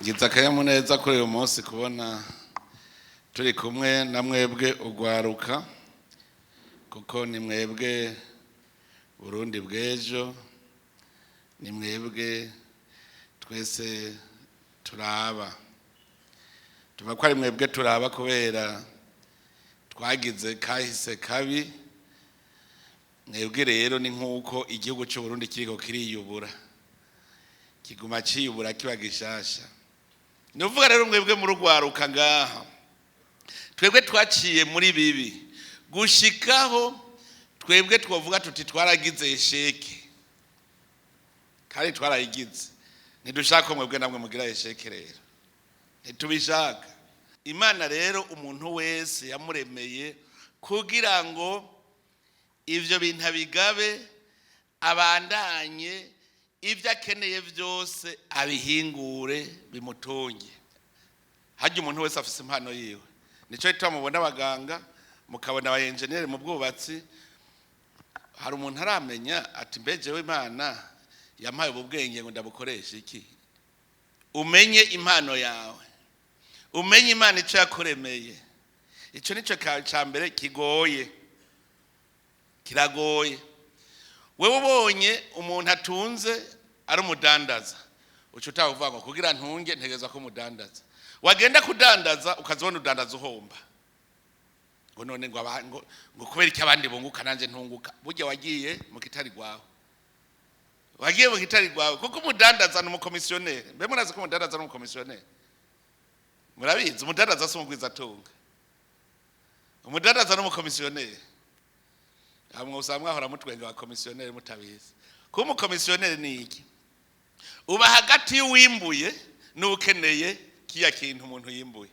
ngize akanyamuneza kuri uyu munsi kubona turi kumwe na mwebwe urwaruka, kuko ni mwebwe Burundi bw'ejo, ni mwebwe twese turaba. Tuva ko ari mwebwe turaba kubera twagize kahise kabi. Mwebwe rero ni nk'uko igihugu cy'u Burundi kiriko kiriyubura, kiguma ciyubura kiba gishasha. Nuvuga rero mwebwe mu rwaruka ngaha, twebwe twaciye muri bibi gushikaho twebwe twovuga tuti twaragize esheke, kandi twarayigize. Ntidushaka mwebwe namwe mugira esheke rero, ntitubishaka. Imana rero umuntu wese yamuremeye kugira ngo ivyo bintu abigabe, abandanye ivyo akeneye vyose abihingure bimutunge. Harya umuntu wese afise impano yiwe. Nico gituma mubona abaganga, mukabona aba engineer mu bwubatsi. Hari umuntu aramenya ati mbejewe Imana yampaye ubwenge ngo ndabukoresha iki. Umenye impano yawe, umenye Imana ico yakuremeye. Ico nico ca mbere kigoye, kiragoye. Wewe ubonye umuntu atunze ari umudandaza, uco utavuga ngo kugira ntunge ntegeza ko umudandaza. Wagenda kudandaza ukazibona udandaza uhomba, ngo none ngo kubera iki abandi bunguka nanje ntunguka. Burya wagiye mu kitari gwawe, wagiye mu kitari gwawe, kuko umudandaza n'umukomisiyoneri. Mbe murazi ko umudandaza n'umukomisiyoneri? Murabizi umudandaza si umugwiza atunga, umudandaza n'umukomisiyoneri. Hamwe usanga ahora mutwenga wa komisiyoneri mutabizi. Ko umukomisiyoneri ni iki? Uba hagati y'uwimbuye n'ukeneye kiya kintu umuntu yimbuye.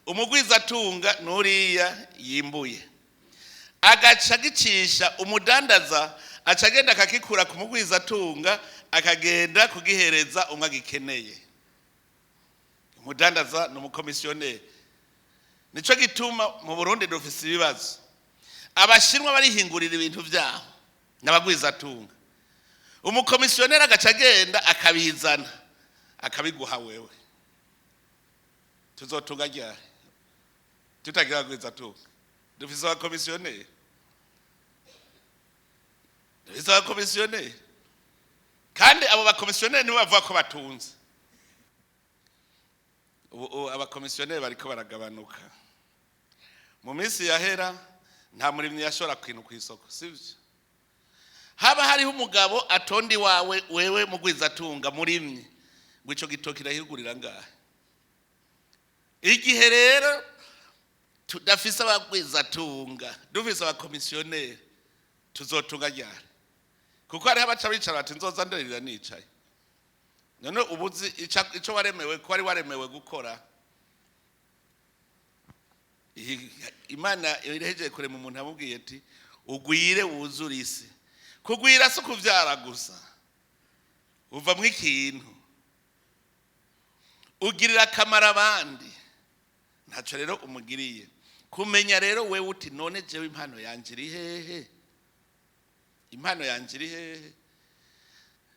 Umugwiza atunga nuriya yimbuye, agaca gicisha umudandaza, acagenda akakikura ku mugwiza atunga akagenda kugihereza umwe agikeneye. Umudandaza n'umukomisiyoneri. Nico gituma mu Burundi dufise ibibazo. Abashinwa barihingurira ibintu byabo n'abagwiza atunga. Umukomisiyoneri agaca agenda akabizana akabiguha wewe. Tuzotunga ryari tutagira abagwiza atunga? Dufise abakomisiyoneri, dufise abakomisiyoneri, kandi abo bakomisiyoneri nibo bavuga ko batunze. Ubu abakomisiyoneri bariko baragabanuka. Mu minsi yahera nta murimyi yashora kwintu ku isoko, sivyo? Haba hariho umugabo atondi wawe wewe mugwiza atunga murimyi, ngo ico gitoki rahigurira ngahe. Igihe rero tudafise abagwiza atunga, dufise abakomisiyoneri, tuzotunga ryari? Kuko hariho abaca bicara bati nzoza nderera nicaye. None ubuzi ico waremewe ko ari waremewe gukora. Imana ireheje kurema umuntu amubwiye ati ugwire wuzure isi. Kugwira si kuvyara gusa, uva mu ikintu ugirira akamaro abandi, ntaco rero umugiriye. Kumenya rero wewe uti none jewe impano yanje iri hehe? Impano yanje iri hehe?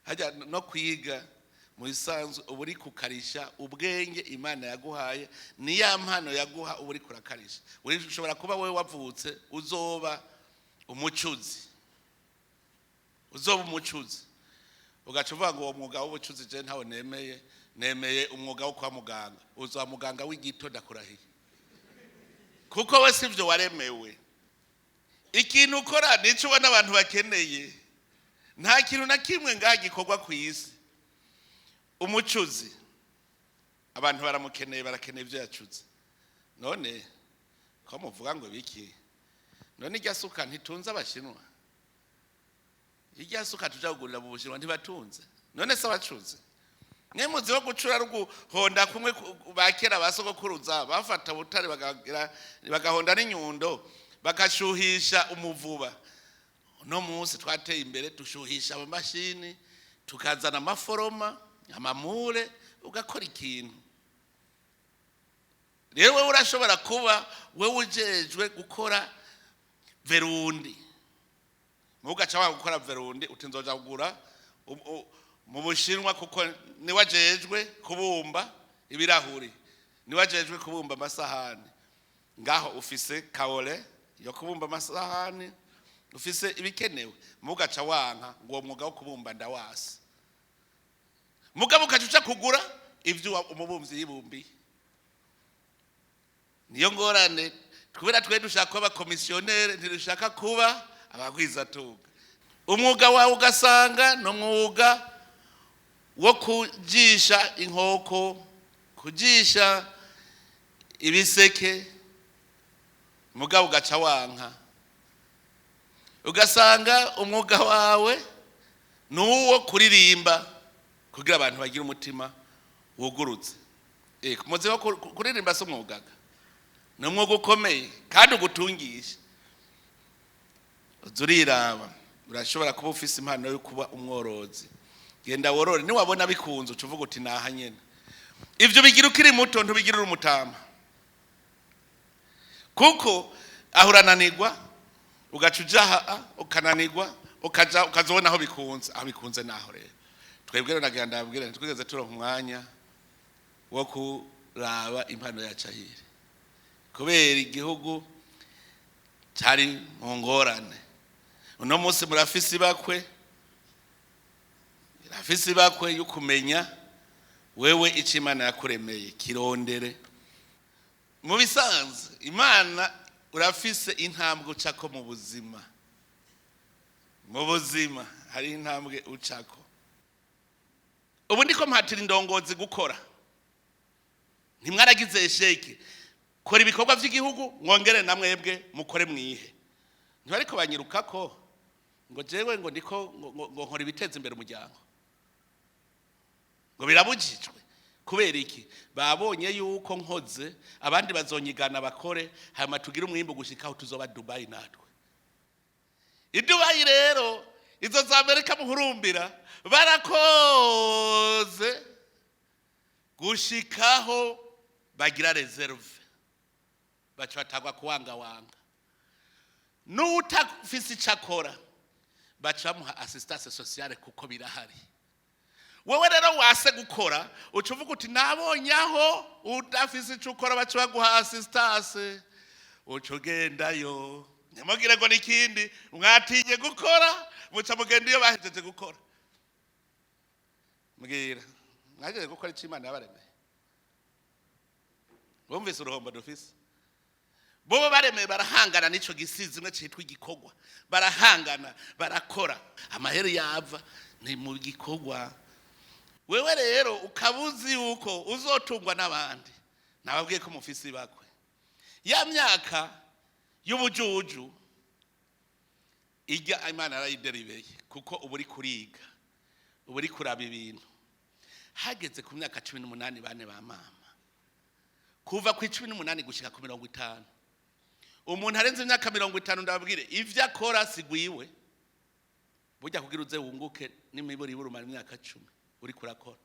Hajya no kwiga mu isanzwe uburi kukarisha ubwenge Imana yaguhaye, ni ya mpano yaguha uburi kurakarisha. Ushobora kuba wewe wavutse uzoba umucuzi, uzoba umucuzi, ugaca uvuga ngo uwo mwuga w'ubucuzi je ntawe nemeye umwuga wo kwa muganga. Uzoba muganga w'igito ndakurahiye, kuko we sivyo waremewe. Ikintu ukora nico ubona abantu bakeneye. Nta kintu na kimwe ngaha gikorwa ku isi. Umucuzi abantu baramukeneye, barakeneye ivyo yacuze. None ko muvuga ngo biki? None irya suka ntitunze abashinwa? Irya suka tuja kugurira mu Bushinwa ntibatunze? None se abacuzi mwe muzi wo gucura ruguhonda kumwe bakera basogokuruza bafata butare bagahonda n'inyundo bagashuhisha umuvuba. No munsi twateye imbere dushuhisha amamashini, tukazana amaforoma, amamure, ugakora ikintu. Rero wewe urashobora kuba wewe ujejwe gukora verundi, mugaca wa gukora verundi utinzoja kugura mu Bushinwa kuko ni wajejwe kubumba ibirahuri niwajejwe kubumba amasahani ngaho ufise kawole yo kubumba amasahani ufise ibikenewe mugaca wanka ngo mwuga wo kubumba ndawasi mugabo ukacuca kugura ivyo umubumvyi yibumbi niyo ngorane kubera twe dushaka kuba komisionere ntidushaka kuba abagwizatunga umwuga wawe ugasanga no mwuga wo kujisha inkoko kujisha ibiseke mugabo ugaca wanka ugasanga umwuga wawe nuwo kuririmba kugira abantu bagira umutima wugurutse kumuze wo kuririmba so mwugaga no mwuga ukomeye kandi ugutungisha uzuriraba urashobora kuba ufise impano yo kuba umworozi genda worore niwabona bikunze ucuvuga uti naha nyene ivyo bigira ukiri muto ntubigirira umutama kuko ahurananirwa ugacujaha ukananirwa ukazobona aho bikunze naho rero twebwe nagira ndabwira twigeze turonka umwanya wo kuraba impano ya Cahiri kubera igihugu cyari mu ngorane uno munsi murafise ibakwe yo kumenya wewe icyo Imana yakuremeye kirondere mu bisanzwe Imana urafise intambwe ucako mu buzima hari intambwe ucako ubu ndiko mpatira indongozi gukora ntimwaragize sheke kora ibikorwa by'igihugu mwongere namwebwe mukore mwihe ntibariko banyirukako ngo jewe ngo ndiko ngo nkora ibiteza imbere umuryango ngo birabujijwe kubera iki babonye yuko nkoze abandi bazonyigana bakore hama tugira umwimbo gushikaho tuzoba Dubai natwe Dubai rero izo za Amerika muhurumbira barakoze gushikaho bagira reserve baca batagwa kuwanga n'utafise icakora baca bamuha assistance sociale kuko birahari wewe rero wase gukora ucuvuga uti nabonyaho udafise icukora baca baguha assistance ucugendayo nyamugire ngo nikindi mwatinye gukora muca mugenda iyo bahejeje gukora mbwira mwajeje gukora icyo Imana yabaremeye bumvise uruhombo dufise bobo baremeye barahangana n'ico gisizi mwe citwa igikorwa barahangana barakora amahere yava ni mu gikorwa wewe rero ukabuzi yuko uzotungwa n'abandi nababwiye ko mufise ibakwe ya myaka y'ubujuju ijya Imana yarayideribeye kuko uburi kuriga uburi kuraba ibintu hageze ku myaka 18 bane ba mama kuva ku 18 gushika ku 50 umuntu arenze imyaka 50 ndababwire ivyo akora sigwiwe burya kugira uze wunguke n'imiburi burumara imyaka 10 uri kurakora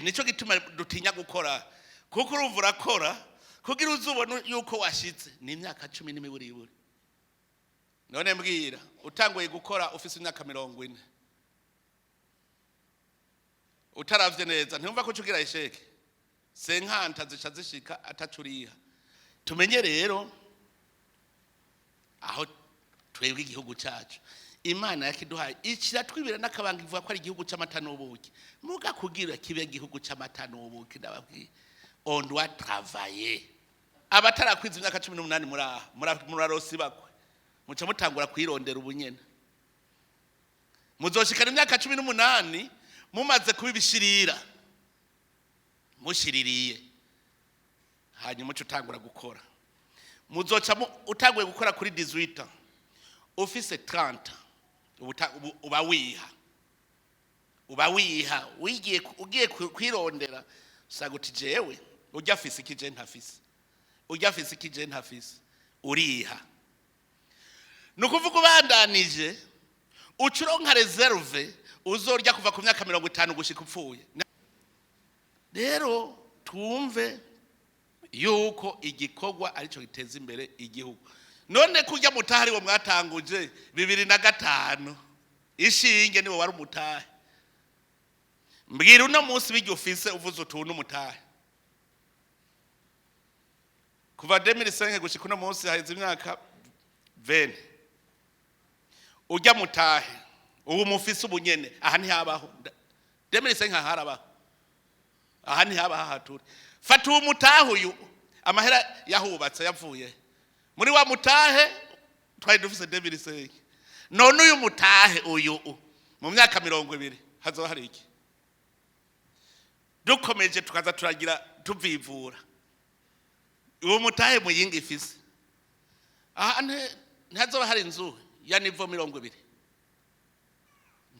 nico gituma dutinya gukora kuko urumva urakora kugira uzubona yuko washitse ni imyaka 10 n'imiburi none mbwira utanguye gukora ufise imyaka 40 utaravye neza ntumva ko cugira isheke senkanta zica zishika atacuriha tumenye rero aho twebwe igihugu cyacu Imana yakiduhaye ikiratwibira n'akabanga ivuga ko ari igihugu cy'amata n'ubuki muga kugira kibe igihugu cy'amata n'ubuki ndababwiye on doit travailler abatarakwiza imyaka 18 murarosi bakwe muca mutangura kwirondera ubunyene muzoshikana imyaka 18 mumaze kubibishirira mushiririye hanyuma muca utangura gukora muzoca utanguye gukora kuri 18 office 30 uba wiha ugiye kwirondera saguti jewe ujya afise ikije ntafise ujya afise ikije ntafise uriha nukuvuga ubandanije ucuronka reserve uzorya kuva ku myaka 50 gushika upfuye rero tumve yuko igikorwa arico giteza imbere igihugu none kujya mutahari wo mwatanguje 2005 ishinge niwe wari umutahe mbwira uno munsi bijya ufise uvuze utuntu umutahe kuva 2005 gushika uno munsi haheze imyaka 20 ujya mutahe ubu mufise ubunyene aha ntihabaho 2005 harabaho aha ntihabaho hature fata uwo mutahe uyu amahera yahubatse yavuye muri wa mutahe twari dufise 2005 none uyu mutahe uyu mu myaka 20 hazoba hari iki dukomeje tukaza turagira tuvivura uwo mutahe muyinga ifise aha ntazoba hari inzu ya nivo 20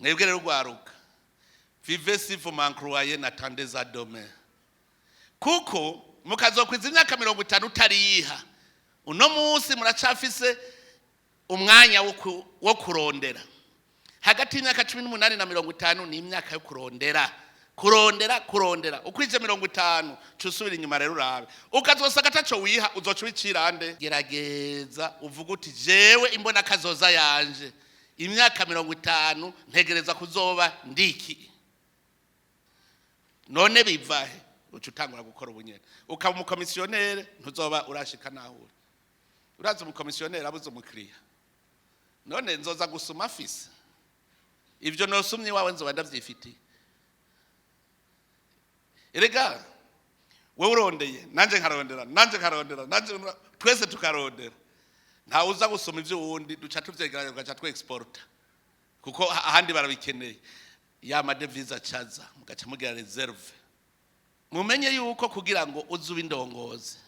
mwebwe rero rwaruka vivez si vous m'encroyez n'attendez à demain kuko mukazokwiza imyaka 50 utariyiha uno munsi muracafise umwanya wo kurondera hagati y'imyaka 18 na 50 ni imyaka yo kurondera ukwije 50 cusubira inyuma rero urabe ukazosanga taco wiha uzoca ubicirande gerageza uvuga uti jewe imbona kazoza yanje imyaka 50 ntegereza kuzoba ndiki none bivahe uca utangura gukora ubunyene ukaba umukomisiyonere ntuzoba urashika naho uraza umukomisiyonere abuze umukiriya none nzoza gusuma afise ivyo nosumye wawe nzoba ndavyifitiye erega wewe urondeye nanje nkarondera twese tukarondera nta uza gusoma ivyo wundi duca tuvyegeranya tugaca twexporta kuko ahandi barabikeneye ya madeviza caza mugaca mugira reserve mumenye yuko kugira ngo uzuba indongozi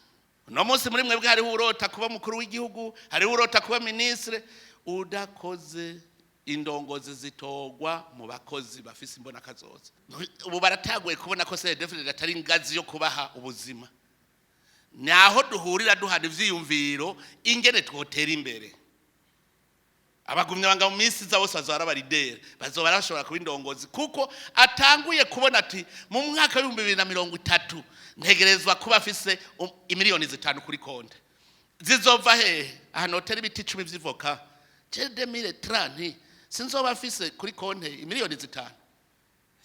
no munsi muri mwebwe hariho urota kuba mukuru w'igihugu hariho urota kuba ministre udakoze indongozi zitogwa mu bakozi bafise imbona kazoza ubu barataguye kubona ko c'est definitely atari ingazi yo kubaha ubuzima naho duhurira duhana ivyiyumviro ingene twotera imbere abagumye banga mu minsi za bose bazara baridere bazoba barashobora kuba indongozi kuko atanguye kubona ati mu mwaka wa 2030 ntegerezwa kuba afise imiliyoni 5 kuri konte zizova hehe ahantu hoteli biti 10 vy'ivoka 2030 sinzoba afise kuri konte imiliyoni 5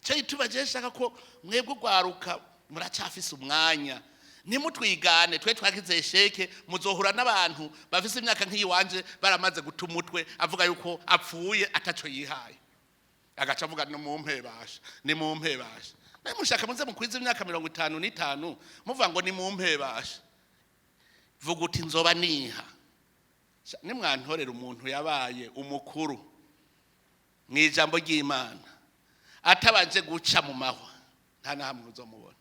cyo itubaje shaka ko mwebwe rwaruka muracafise umwanya nimutwigane twe twakize sheke muzohura n'abantu bafise imyaka nk'iyiwanje baramaze gutumutwe avuga yuko apfuye ataco yihaye agaca avuga no ni mumpebasha mushaka muze mukwiza imyaka 55 muvuga ngo ni mumpebasha vuga uti nzoba niha nimwantorera umuntu yabaye umukuru mwijambo ry'Imana atabanje guca mu mahwa nta nahamwe uzomubona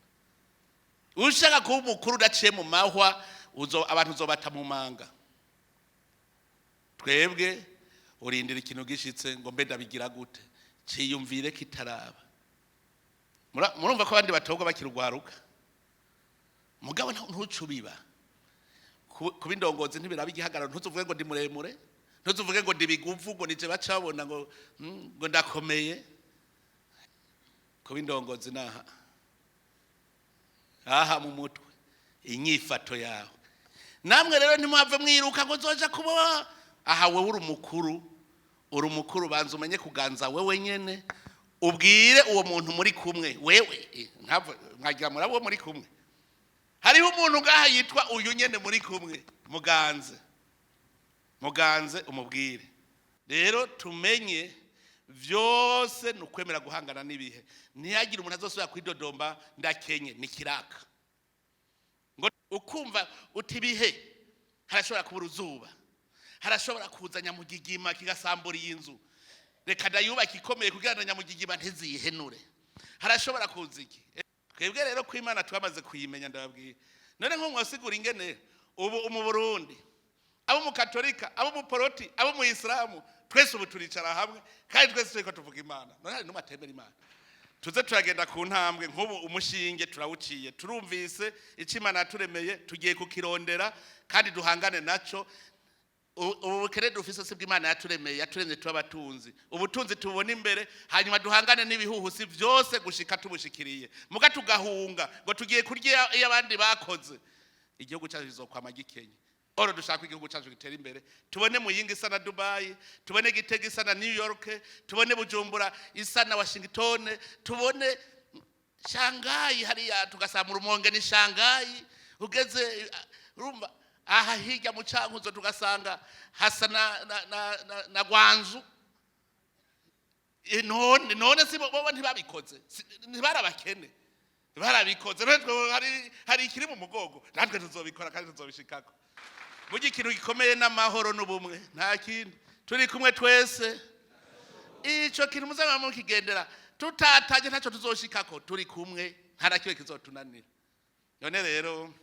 ushaka kuba umukuru udaciye mu mahwa abantu uzobata mu manga twebwe urindira ikintu gishitse ngo mbe ndabigira gute ciyumvire kitaraba murumva ko abandi batogwa bakirugwaruka mugabo ntucubiba kuba indongozi ntibiraba igihagararo ntuzuvuge ngo ndi muremure ntuzuvuge ngo ndi biguvu ngo nije bacabona ngo ndakomeye kuba indongozi naha aha mu mutwe inyifato yawe namwe rero ntimwave mwiruka ngo zoja kuba aha wewe uri umukuru banza umenye kuganza wewe nyene ubwire uwo muntu muri kumwe wewe mwagira murabo muri kumwe hariho umuntu ngaha yitwa uyu nyene muri kumwe muganze umubwire rero tumenye vyose nukwemera guhangana n'ibihe ntiyagira umuntu azosubira kwidodomba ndakenye nikiraka ngo ukumva utibihe harashobora kubura uzuba harashobora kuza nyamugigima kigasambura y'inzu reka ndayubaka ikomeye kugira ngo nyamugigima ntizihenure harashobora kuza iki twebwe rero ko Imana twamaze kuyimenya ndababwiye none nko mwasigura ingene ubu mu Burundi abo mu Katolika abo mu Poroti abo mu Islamu twese ubu turicara hamwe kandi twese turiko tuvuga Imana none hari n'umatemera Imana tuze turagenda ku ntambwe nk'ubu umushinge turawuciye turumvise ico Imana yaturemeye tugiye kukirondera kandi duhangane naco ubukere dufise sibwo Imana yaturemye tubatunzi ubutunzi tubona imbere hanyuma duhangane n'ibihuhusi byose gushika tubushikiriye muga tugahunga ngo tugiye kurya y'abandi bakoze igihugu cyacu kizokwama gikenye oro dushaka igihugu cyacu gitera imbere tubone Muyinga isa na Dubai tubone Gitega isa na New York tubone Bujumbura isa na Washington tubone Shangayi hariya tugasanga mu Rumonge ni Shangayi, ugeze urumva aha hirya mu Cankuzo tugasanga hasa na Gwanzu. None si bo ntibabikoze, ntibarabakene, barabikoze. Hari ikiri mu mugogo, natwe tuzobikora kandi tuzobishikako. Burya ikintu gikomeye n'amahoro n'ubumwe, nta kindi. Turi kumwe twese, ico kintu muzaba mukigendera, tutataje ntacyo tuzoshikako. Turi kumwe, nta na kimwe kizotunanira. None rero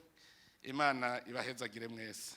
Imana ibahezagire mwese.